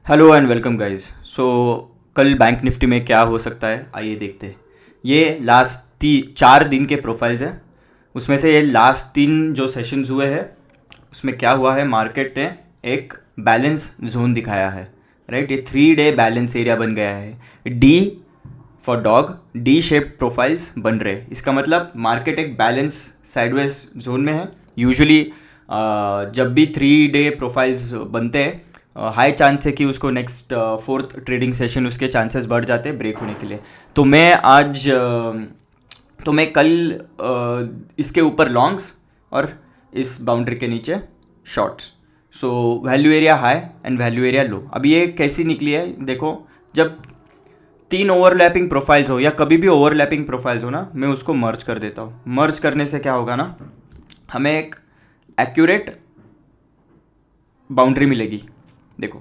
Hello and welcome guys. So कल bank Nifty में क्या हो सकता है आइए देखते हैं। ये लास्ट 4 दिन के प्रोफाइल्स हैं। उसमें से ये लास्ट 3 जो सेशंस हुए हैं उसमें क्या हुआ है, मार्केट ने एक बैलेंस जोन दिखाया है। राइट, ये 3 डे बैलेंस एरिया बन गया है। D for dog, D shape profiles बन रहे। इसका मतलब मार्केट एक बैलेंस साइडवेज जोन में है। यूजुअली जब भी 3 डे प्रोफाइल्स बनते हैं हाई चांस है कि उसको नेक्स्ट 4th ट्रेडिंग सेशन उसके चांसेस बढ़ जाते हैं ब्रेक होने के लिए। तो मैं कल इसके ऊपर लॉन्ग्स और इस बाउंड्री के नीचे shorts. So value area high and value area low. अब ये कैसी निकली है देखो, जब 3 ओवरलैपिंग प्रोफाइल्स हो या कभी भी ओवरलैपिंग प्रोफाइल्स हो ना, मैं उसको मर्ज कर देता हूँ। मर्ज करने से क्या होगा ना, हमें एक एक्यूरेट बाउंड्री मिलेगी। देखो,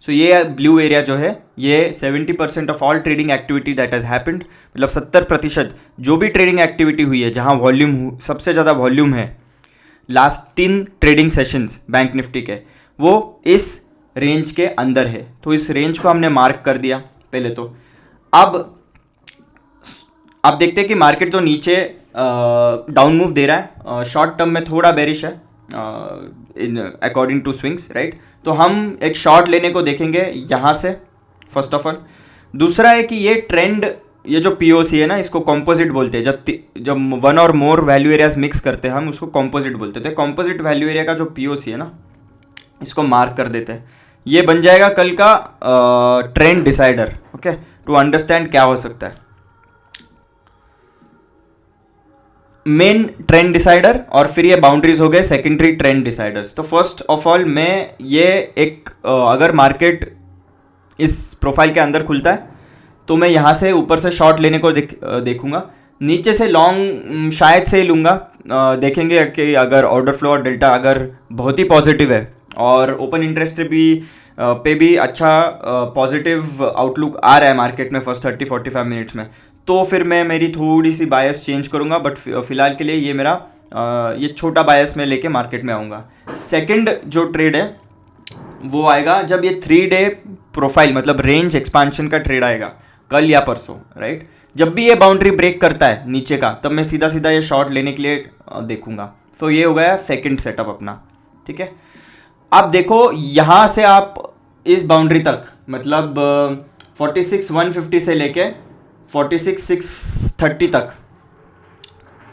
सो ये ब्लू एरिया जो है ये 70% of all trading activity that has happened, मतलब 70% जो भी ट्रेडिंग एक्टिविटी हुई है जहाँ वॉल्यूम सबसे ज़्यादा वॉल्यूम है last 3 trading sessions bank Nifty के, वो इस रेंज के अंदर है। तो इस रेंज को हमने मार्क कर दिया पहले। तो अब आप देखते हैं कि मार्केट तो नीचे डाउन मूव दे रहा है, शॉर्ट टर्म में थोड़ा बेरिश है in according to swings. Right, तो हम एक शॉर्ट लेने को देखेंगे यहाँ से फर्स्ट ऑफ ऑल। दूसरा है कि ये ट्रेंड, ये जो पीओसी है ना, इसको कॉम्पोजिट बोलते हैं। जब 1 और मोर वैल्यू एरियाज मिक्स करते हैं हम उसको कॉम्पोजिट बोलते थे। कॉम्पोजिट वैल्यू एरिया का जो पीओसी है ना, इसको मार्क कर देते हैं। ये बन जाएगा कल का trend decider. Okay, to understand क्या हो सकता है मेन ट्रेंड डिसाइडर, और फिर ये बाउंड्रीज हो गए सेकेंडरी ट्रेंड डिसाइडर्स। तो फर्स्ट ऑफ ऑल मैं ये एक अगर मार्केट इस प्रोफाइल के अंदर खुलता है तो मैं यहाँ से ऊपर से शॉर्ट लेने को देखूंगा। नीचे से लॉन्ग शायद से लूँगा। देखेंगे कि अगर ऑर्डर फ्लो और डेल्टा अगर बहुत ही पॉजिटिव है और ओपन इंटरेस्ट पे भी अच्छा पॉजिटिव आउटलुक आ रहा है मार्केट में फर्स्ट 30-45 मिनट्स में, तो फिर मैं मेरी थोड़ी सी बायस चेंज करूँगा। बट फिलहाल के लिए ये मेरा ये छोटा बायस में लेके मार्केट में आऊँगा। सेकंड जो ट्रेड है वो आएगा जब ये 3 डे प्रोफाइल मतलब रेंज एक्सपांशन का ट्रेड आएगा कल या परसों। राइट, जब भी ये बाउंड्री ब्रेक करता है नीचे का, तब मैं सीधा सीधा ये शॉर्ट लेने के लिए देखूंगा। तो ये हो गया सेकंड सेटअप अपना। ठीक है, अब देखो यहाँ से आप इस बाउंड्री तक मतलब 46,150 से लेके 46,630 तक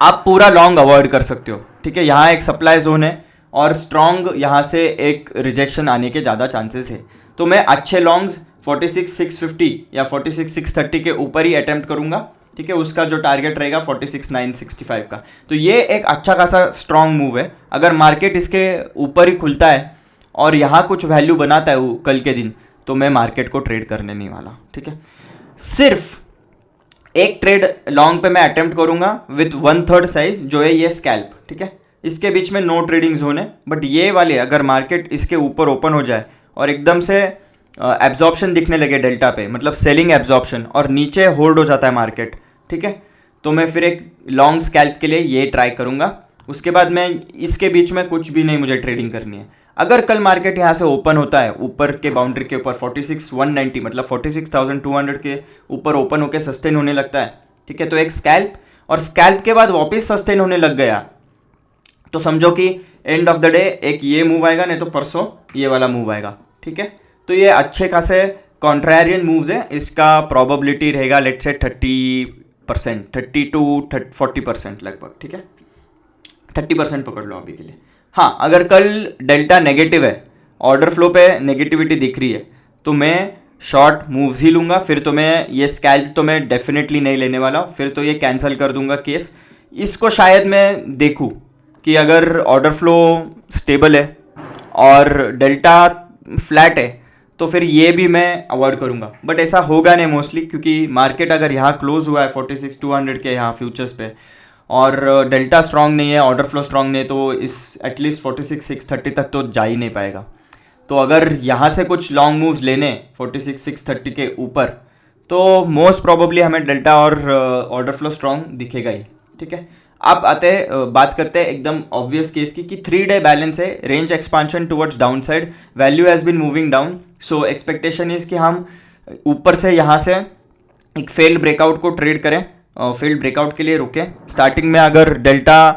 आप पूरा लॉन्ग अवॉइड कर सकते हो। ठीक है, यहाँ एक सप्लाई जोन है और स्ट्रॉन्ग यहाँ से एक रिजेक्शन आने के ज़्यादा चांसेस है। तो मैं अच्छे लॉन्ग्स 46,650 या 46,630 के ऊपर ही अटेम्प्ट करूँगा। ठीक है, उसका जो टारगेट रहेगा 46,965 का। तो ये एक अच्छा खासा स्ट्रॉन्ग मूव है। अगर मार्केट इसके ऊपर ही खुलता है और यहाँ कुछ वैल्यू बनाता है कल के दिन, तो मैं मार्केट को ट्रेड करने नहीं वाला। ठीक है, सिर्फ एक ट्रेड लॉन्ग पे मैं अटेम्प्ट करूंगा विथ 1/3 साइज जो है ये स्कैल्प। ठीक है, इसके बीच में नो ट्रेडिंग जोन है। बट ये वाले अगर मार्केट इसके ऊपर ओपन हो जाए और एकदम से एब्जॉर्प्शन दिखने लगे डेल्टा पे, मतलब सेलिंग एब्जॉर्प्शन, और नीचे होल्ड हो जाता है मार्केट, ठीक है, तो मैं फिर एक लॉन्ग स्कैल्प के लिए ये ट्राई करूंगा। उसके बाद मैं इसके बीच में कुछ भी नहीं मुझे ट्रेडिंग करनी है। अगर कल मार्केट यहाँ से ओपन होता है ऊपर के बाउंड्री के ऊपर 46,190 मतलब 46,200 के ऊपर ओपन होकर सस्टेन होने लगता है, ठीक है, तो एक स्कैल्प, और स्कैल्प के बाद वापस सस्टेन होने लग गया तो समझो कि एंड ऑफ द डे एक ये मूव आएगा, नहीं तो परसों ये वाला मूव आएगा। ठीक है, तो ये अच्छे खासे कॉन्ट्रारियन मूव्स है। इसका प्रोबेबिलिटी रहेगा लेट्स से 30%, 30 to 40% लगभग। ठीक है, 30% पकड़ लो अभी के लिए। हाँ, अगर कल डेल्टा नेगेटिव है, ऑर्डर फ्लो पे नेगेटिविटी दिख रही है, तो मैं शॉर्ट मूव्स ही लूँगा। फिर तो मैं ये स्कैल्प तो मैं डेफिनेटली नहीं लेने वाला, फिर तो ये कैंसिल कर दूंगा केस। इसको शायद मैं देखूँ कि अगर ऑर्डर फ्लो स्टेबल है और डेल्टा फ्लैट है तो फिर ये भी मैं अवॉइड करूँगा। बट ऐसा होगा नहीं मोस्टली, क्योंकि मार्केट अगर यहाँ क्लोज हुआ है 46,200 के यहाँ फ्यूचर्स पे और डेल्टा स्ट्रांग नहीं है, ऑर्डर फ्लो स्ट्रांग नहीं है, तो इस एटलीस्ट 46,630 तक तो जा ही नहीं पाएगा। तो अगर यहाँ से कुछ लॉन्ग मूव्स लेने 46,630 के ऊपर, तो मोस्ट प्रोबेबली हमें डेल्टा और ऑर्डर फ्लो स्ट्रांग दिखेगा ही। ठीक है, आप आते हैं बात करते हैं एकदम ऑब्वियस केस की कि 3 डे बैलेंस है, range expansion towards downside, value has been moving down, so expectation is कि हम ऊपर से यहाँ से एक फेल्ड ब्रेकआउट को ट्रेड करें, फेल्ड ब्रेकआउट के लिए रुके। स्टार्टिंग में अगर डेल्टा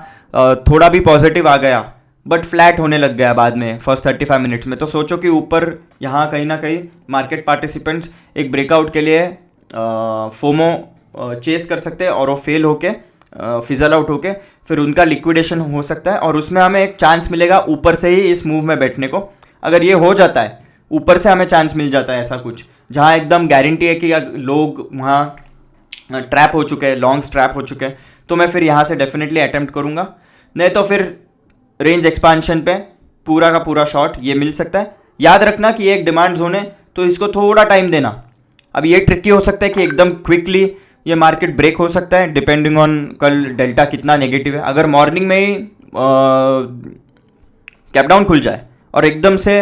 थोड़ा भी पॉजिटिव आ गया बट फ्लैट होने लग गया बाद में फर्स्ट 35 मिनट्स में, तो सोचो कि ऊपर यहाँ कहीं ना कहीं मार्केट पार्टिसिपेंट्स एक ब्रेकआउट के लिए फोमो चेस कर सकते हैं और वो फेल होके फिजल आउट होके फिर उनका लिक्विडेशन हो सकता है और उसमें हमें एक चांस मिलेगा ऊपर से ही इस मूव में बैठने को। अगर ये हो जाता है, ऊपर से हमें चांस मिल जाता है ऐसा कुछ जहाँ एकदम गारंटी है कि लोग वहाँ ट्रैप हो चुके हैं, लॉन्ग्स ट्रैप हो चुके हैं, तो मैं फिर यहाँ से डेफिनेटली अटेम्प्ट करूँगा। नहीं तो फिर रेंज एक्सपांशन पे पूरा का पूरा शॉट ये मिल सकता है। याद रखना कि ये एक डिमांड जोन है, तो इसको थोड़ा टाइम देना। अब ये ट्रिकी हो सकता है कि एकदम क्विकली ये मार्केट ब्रेक हो सकता है डिपेंडिंग ऑन कल डेल्टा कितना नेगेटिव है। अगर मॉर्निंग में ही कैप डाउन खुल जाए और एकदम से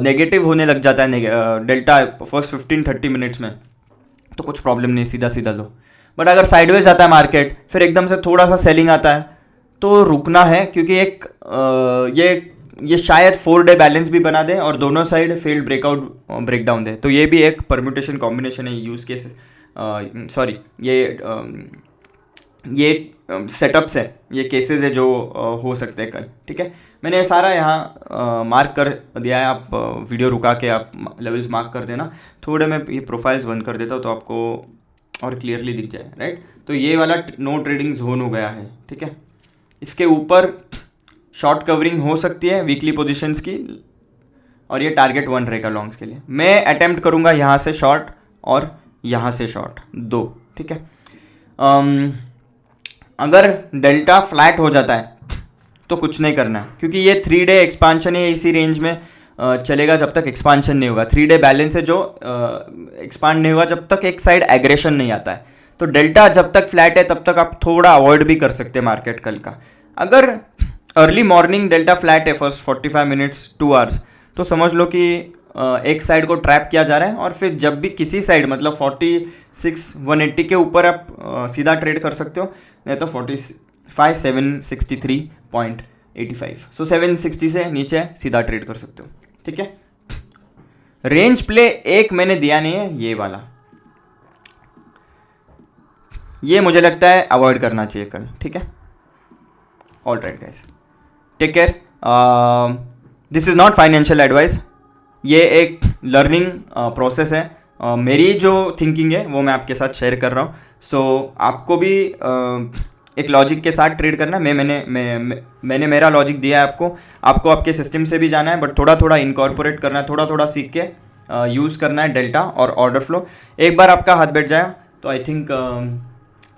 नेगेटिव होने लग जाता है डेल्टा फर्स्ट 15-30 मिनट्स में, तो कुछ प्रॉब्लम नहीं, सीधा सीधा लो। बट अगर साइडवेज आता है मार्केट, फिर एकदम से थोड़ा सा सेलिंग आता है, तो रुकना है, क्योंकि एक ये शायद 4 डे बैलेंस भी बना दे और दोनों साइड फेल्ड ब्रेकआउट ब्रेकडाउन दे। तो ये भी एक परम्यूटेशन कॉम्बिनेशन है, यूज़ केस सॉरी ये सेटअप्स है, ये केसेस है जो हो सकते हैं कल। ठीक है, मैंने सारा यहाँ मार्क कर दिया है। आप वीडियो रुका के आप लेवल्स मार्क कर देना। थोड़े मैं ये प्रोफाइल्स बंद कर देता हूँ तो आपको और क्लियरली दिख जाए, राइट। तो ये वाला नो ट्रेडिंग जोन हो गया है, ठीक है। इसके ऊपर शॉर्ट कवरिंग हो सकती है वीकली पोजीशंस की, और ये टारगेट 1 रहेगा लॉन्ग्स के लिए। मैं अटेम्प्ट करूँगा यहाँ से शॉर्ट और यहाँ से शॉर्ट 2, ठीक है। अगर डेल्टा फ्लैट हो जाता है तो कुछ नहीं करना है, क्योंकि ये 3 डे एक्सपांशन है, इसी रेंज में चलेगा जब तक एक्सपांशन नहीं होगा। 3 डे बैलेंस है जो एक्सपांड नहीं होगा जब तक एक साइड एग्रेशन नहीं आता है। तो डेल्टा जब तक फ्लैट है तब तक आप थोड़ा अवॉइड भी कर सकते हैं मार्केट कल का। अगर अर्ली मॉर्निंग डेल्टा फ्लैट है फर्स्ट 45 मिनट्स 2 आवर्स, तो समझ लो कि एक साइड को ट्रैप किया जा रहा है, और फिर जब भी किसी साइड मतलब 46-180 के ऊपर आप सीधा ट्रेड कर सकते हो, नहीं तो 45,763.85, सो 760 से नीचे सीधा ट्रेड कर सकते हो, ठीक है। रेंज प्ले एक मैंने दिया नहीं है, ये वाला, ये मुझे लगता है अवॉइड करना चाहिए कल, ठीक है। All right guys, take care. This is not financial advice, ये एक लर्निंग प्रोसेस है। मेरी जो थिंकिंग है वो मैं आपके साथ शेयर कर रहा हूँ। सो आपको भी एक लॉजिक के साथ ट्रेड करना है। मैंने मेरा लॉजिक दिया है आपको आपके सिस्टम से भी जाना है, बट थोड़ा थोड़ा इनकॉर्पोरेट करना है, थोड़ा थोड़ा सीख के यूज़ करना है डेल्टा और ऑर्डर फ्लो। एक बार आपका हाथ बैठ जाए तो आई थिंक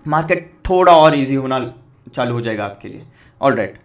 मार्केट थोड़ा और ईजी होना चालू हो जाएगा आपके लिए। All right.